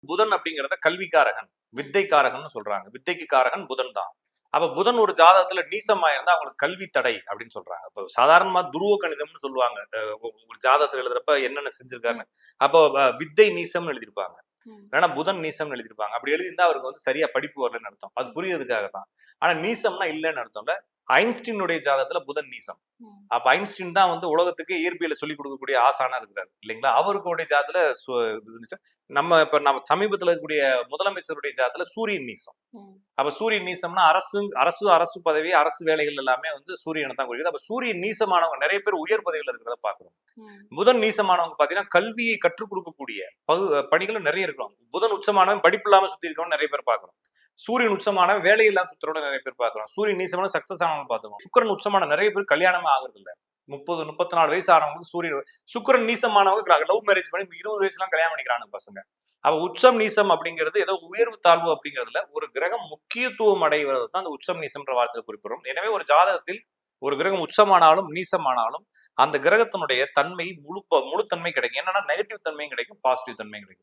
புதன் அப்படிங்கிறத கல்விக்காரகன், வித்தைக்காரகன் சொல்றாங்க. வித்தைக்கு காரகன் புதன் தான். அப்ப புதன் ஒரு ஜாதகத்துல நீசமா இருந்தா அவங்களுக்கு கல்வி தடை அப்படின்னு சொல்றாங்க. இப்போ சாதாரணமா துருவ கணிதம்னு சொல்லுவாங்க. ஒரு ஜாதகத்துல எழுதுறப்ப என்னென்ன செஞ்சிருக்காருன்னு. அப்போ வித்தை நீசம்னு எழுதியிருப்பாங்க. இல்லைன்னா புதன் நீசம்னு எழுதியிருப்பாங்க. அப்படி எழுதியிருந்தா அவருக்கு வந்து சரியா படிப்பு வரலன்னு அர்த்தம். அது புரியறதுக்காக தான். ஆனா நீசம்னா இல்லைன்னு அர்த்தம்ல. ஐன்ஸ்டீனுடைய ஜாதகத்துல புதன் நீசம். அப்ப ஐன்ஸ்டீன் தான் வந்து உலகத்துக்கு இயற்பியலை சொல்லிக் கொடுக்கக்கூடிய ஆசானா இருக்கிறாரு இல்லைங்களா? அவருடைய ஜாதத்துல நம்ம சமீபத்துல இருக்கக்கூடிய முதலமைச்சருடைய ஜாதத்துல சூரியன் நீசம். அப்ப சூரியன் நீசம்னா அரசு பதவி, அரசு வேலைகள் எல்லாமே வந்து சூரியனை தான் குறிக்குது. அப்ப சூரியன் நீசமானவங்க நிறைய பேர் உயர் பதவியில இருக்கிறத பாக்குறோம். புதன் நீசமானவங்க பாத்தீங்கன்னா கல்வியை கற்றுக் கொடுக்கக்கூடிய பணிகளும் நிறைய இருக்கிறோம். புதன் உச்சமானவன் படிப்பு இல்லாம சுத்தி இருக்கவங்க நிறைய பேர் பாக்குறோம். சூரியன் உச்சமானவன் வேலை இல்லாம சுத்தரோட நிறைய பேர் பாக்குறோம். சூரியன் நீசமான சக்சஸ் ஆனவங்க பாத்துக்கோம். சுக்கரன் உச்சமான நிறைய பேர் கல்யாணமே ஆகுறது இல்ல. 30-34 வயசு ஆனவங்களுக்கு சுக்கரன் நீசமானவங்க லவ் மேரேஜ் பண்ணி 20 வயசுலாம் கல்யாணம் பண்ணிக்கிறாங்க பசங்க. அவ உச்சம் நீசம் அப்படிங்கிறது ஏதோ உயர்வு தாழ்வு அப்படிங்கிறதுல ஒரு கிரகம் முக்கியத்துவம் அடைவது தான் அந்த உச்சம் நீசம்ன்ற வார்த்தையில் குறிப்பிடுறோம். எனவே ஒரு ஜாதகத்தில் ஒரு கிரகம் உச்சமானாலும் நீசமானாலும் அந்த கிரகத்தினுடைய தன்மை முழுத்தன்மை கிடைக்கும். என்னன்னா நெகட்டிவ் தன்மையும் கிடைக்கும், பாசிட்டிவ் தன்மையும் கிடைக்கும்.